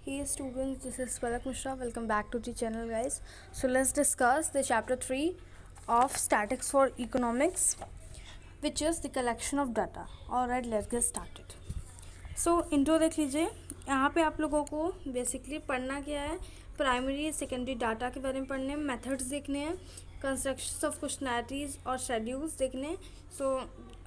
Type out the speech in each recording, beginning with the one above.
Hey students, this is Palak Mishra. Welcome back to the channel, guys. So let's discuss the chapter 3 of Statics for Economics, which is the collection of data. Alright, let's get started. So intro देख लीजिए. यहाँ पे आप लोगों को basically पढ़ना क्या है, प्राइमरी सेकेंडरी डाटा के बारे में पढ़ने हैं, मेथड्स देखने हैं, कंस्ट्रक्शन ऑफ क्वेश्चनैरिटीज और शेड्यूल्स देखने हैं. So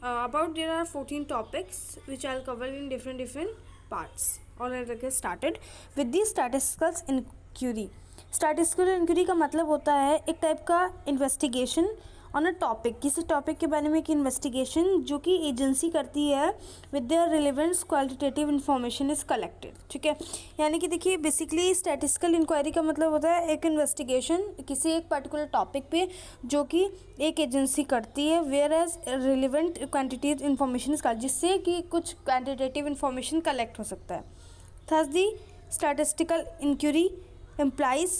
about there are 14 topics which I will cover in different parts. Alright, let's get started with the statistical inquiry. Statistical inquiry का मतलब होता है एक टाइप का इन्वेस्टिगेशन ऑन अ टॉपिक, किसी टॉपिक के बारे में एक इन्वेस्टिगेशन जो कि एजेंसी करती है with their relevance qualitative information is collected. ठीक है, यानी कि देखिए बेसिकली स्टैटिस्टिकल इंक्वायरी का मतलब होता है एक इन्वेस्टिगेशन किसी एक पर्टिकुलर टॉपिक पे जो कि एक एजेंसी करती है, where relevant quantitative information is collect, जिससे कि कुछ क्वान्टिटेटिव इन्फॉर्मेशन कलेक्ट हो सकता है. Thus, the statistical inquiry implies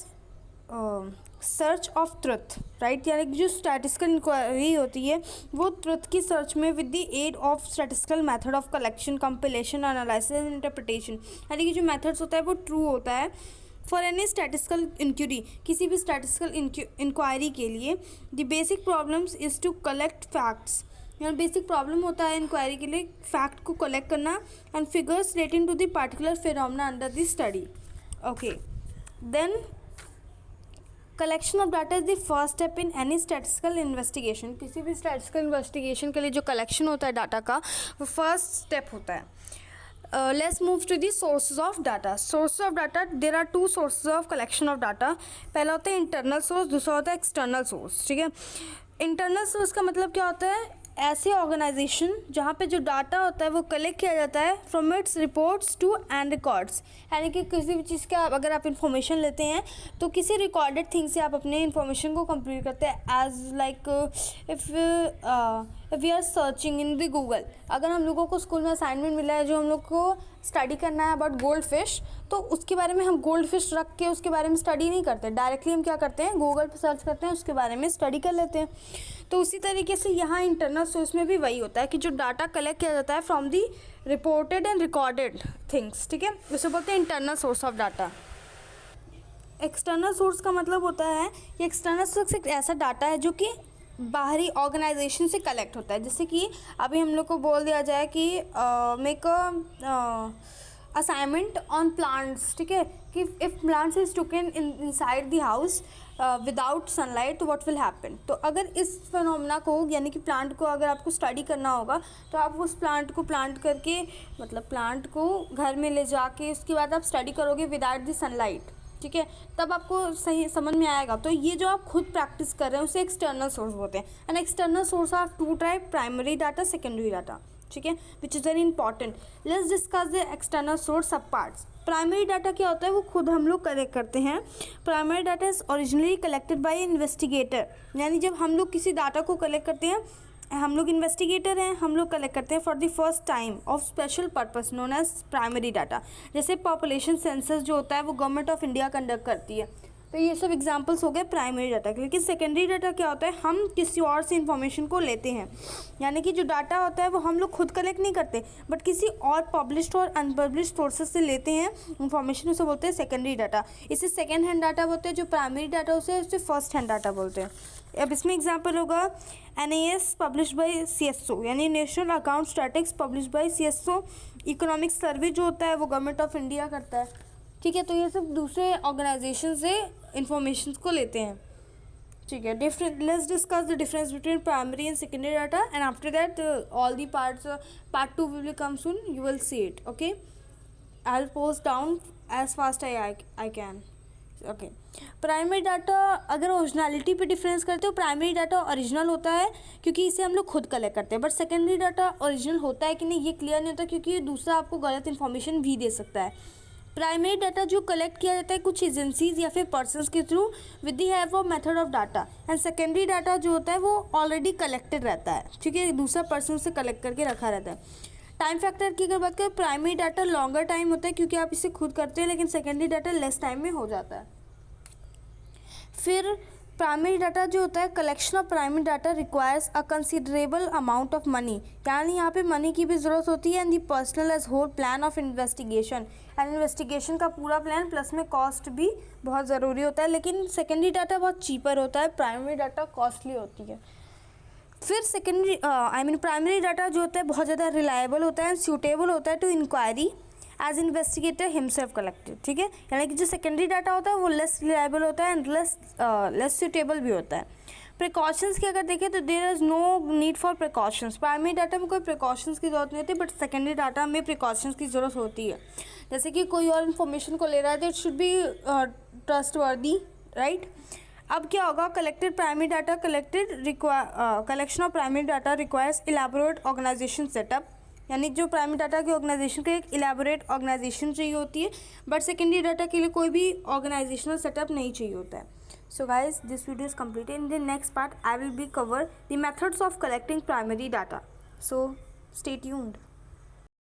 search of truth, right. यानी कि जो स्टैटिस्टिकल इंक्वायरी होती है वो ट्रुथ की सर्च में with the aid of statistical method of collection, compilation, analysis and interpretation. यानी कि जो मेथड्स होता है वो ट्रू होता है फॉर एनी स्टैटिस्टिकल इंक्वायरी, किसी भी स्टैटिस्टिकल इंक्वायरी के लिए. The basic problems is to collect facts. यहाँ बेसिक प्रॉब्लम होता है इंक्वायरी के लिए फैक्ट को कलेक्ट करना and figures relating to the particular phenomena under the study. Okay, then collection of data is the first step in any statistical investigation. किसी भी statistical investigation के लिए जो कलेक्शन होता है डाटा का वो फर्स्ट स्टेप होता है. Let's move to the sources of data. Sources of data, there are two sources of collection of data. पहला होता है इंटरनल सोर्स, दूसरा होता है एक्सटर्नल सोर्स. ठीक है, इंटरनल सोर्स का मतलब क्या होता है, ऐसे ऑर्गेनाइजेशन जहाँ पे जो डाटा होता है वो कलेक्ट किया जाता है from its reports to and records. यानी कि किसी भी चीज़ का अगर आप इन्फॉर्मेशन लेते हैं तो किसी रिकॉर्डेड थिंग से आप अपने इन्फॉर्मेशन को कंप्लीट करते हैं. As like if we are searching in the Google, अगर हम लोगों को स्कूल में असाइनमेंट मिला है जो हम लोग को स्टडी करना है अबाउट गोल्ड फिश, तो उसके बारे में हम गोल्ड फिश रख के उसके बारे में स्टडी नहीं करते, डायरेक्टली हम क्या करते हैं गूगल पर सर्च करते हैं, उसके बारे में स्टडी कर लेते हैं. तो उसी तरीके से यहाँ इंटरनल सोर्स में भी वही होता है कि जो डाटा कलेक्ट किया जाता है from the reported and recorded things. ठीक है, उसे बोलते हैं internal source of data. External source का मतलब होता है कि एक्सटर्नल सोर्स एक ऐसा डाटा है जो कि बाहरी ऑर्गेनाइजेशन से कलेक्ट होता है. जैसे कि अभी हम लोग को बोल दिया जाए कि मेक असाइनमेंट ऑन प्लांट्स. ठीक है, कि if plants is taken inside the house without sunlight तो व्हाट विल हैपन. तो अगर इस फिनोमेना को यानी कि प्लांट को अगर आपको स्टडी करना होगा तो आप उस प्लांट को प्लांट करके मतलब प्लांट को घर में ले जाके उसके बाद आप स्टडी करोगे विदाउट द सनलाइट. ठीक है, तब आपको सही समझ में आएगा. तो ये जो आप खुद प्रैक्टिस कर रहे हैं उसे एक्सटर्नल सोर्स बोलते हैं. And external source of two type, primary data, secondary data. ठीक है, which is very important. Let's discuss the external source sub parts. Primary data क्या होता है वो खुद हम लोग कलेक्ट करते हैं. Primary data is originally collected by investigator. यानी जब हम लोग किसी डाटा को कलेक्ट करते हैं, हम लोग इन्वेस्टिगेटर हैं, हम लोग कलेक्ट करते हैं for the first time of special purpose known as primary data. जैसे पॉपुलेशन सेंसस जो होता है वो गवर्नमेंट ऑफ इंडिया कंडक्ट करती है. तो ये सब एग्जांपल्स हो गए प्राइमरी डाटा के. लेकिन सेकेंडरी डाटा क्या होता है, हम किसी और से इन्फॉर्मेशन को लेते हैं. यानी कि जो डाटा होता है वो हम लोग खुद कलेक्ट नहीं करते बट किसी और पब्लिश्ड और अनपब्लिश्ड सोर्सेज से लेते हैं इन्फॉर्मेशन, उसे बोलते हैं सेकेंडरी डाटा. इसे सेकेंड हैंड डाटा बोलते हैं. जो प्राइमरी डाटा उसे फर्स्ट हैंड डाटा बोलते हैं. अब इसमें एग्जांपल होगा NAS पब्लिश बाय CSO, यानी national account statics publish by CSO. Economic survey जो होता है वो गवर्नमेंट ऑफ इंडिया करता है. ठीक है, तो ये सब दूसरे ऑर्गेनाइजेशन से इंफॉर्मेशन को लेते हैं. ठीक है, different. Let's discuss the difference between primary and secondary data and after that all the parts, part 2 will come soon, you will see it. Okay, I will post down as fast I can. Okay, primary data अगर originality पे difference करते हो, primary data original होता है क्योंकि इसे हम लोग खुद कलेक्ट करते हैं. बट सेकेंडरी डाटा ओरिजिनल होता है कि नहीं ये क्लियर नहीं होता क्योंकि दूसरा आपको गलत इन्फॉर्मेशन भी दे सकता है. प्राइमरी डाटा जो कलेक्ट किया जाता है कुछ एजेंसीज या फिर पर्सन्स के through with the help of method of data. And secondary data जो होता है वो ऑलरेडी कलेक्टेड रहता है. ठीक है, दूसरा पर्सन से कलेक्ट करके रखा रहता है. टाइम फैक्टर की अगर बात करें, प्राइमरी डाटा लॉन्गर टाइम होता है क्योंकि आप इसे खुद करते हैं, लेकिन सेकेंडरी डाटा लेस टाइम में हो जाता है. फिर प्राइमरी डाटा जो होता है, collection of primary data requires a considerable amount of money, यानी यहाँ पे मनी की भी ज़रूरत होती है, and the personal as whole plan of investigation, and investigation का पूरा प्लान प्लस में कॉस्ट भी बहुत ज़रूरी होता है। लेकिन सेकेंडरी डाटा बहुत चीपर होता है, प्राइमरी डाटा कॉस्टली होती है। फिर सेकेंडरी प्राइमरी डाटा जो होता है बहुत ज़्यादा रिलायबल होता है, सूटेबल होता है to inquiry as investigator himself collected, ठीक है। यानी कि जो सेकेंडरी डाटा होता है वो लेस रिलायबल होता है एंड लेस सूटेबल भी होता है। प्रिकॉशंस की अगर देखें तो there is no need for precautions, primary data में कोई प्रिकॉशंस की ज़रूरत नहीं होती, बट सेकेंडरी डाटा में प्रिकॉशंस की ज़रूरत होती है। जैसे कि कोई और इन्फॉर्मेशन को ले रहा है तो it should be trustworthy, right. अब क्या होगा, collected primary data collection of primary data requires elaborate organisation setup, यानी जो प्राइमरी डाटा की ऑर्गेनाइजेशन को एक इलेबोरेट ऑर्गेनाइजेशन चाहिए होती है, बट सेकेंडरी डाटा के लिए कोई भी ऑर्गेनाइजेशनल सेटअप नहीं चाहिए होता है। So guys, this video is completed. In the next part I will be cover the methods of collecting primary data, so stay tuned.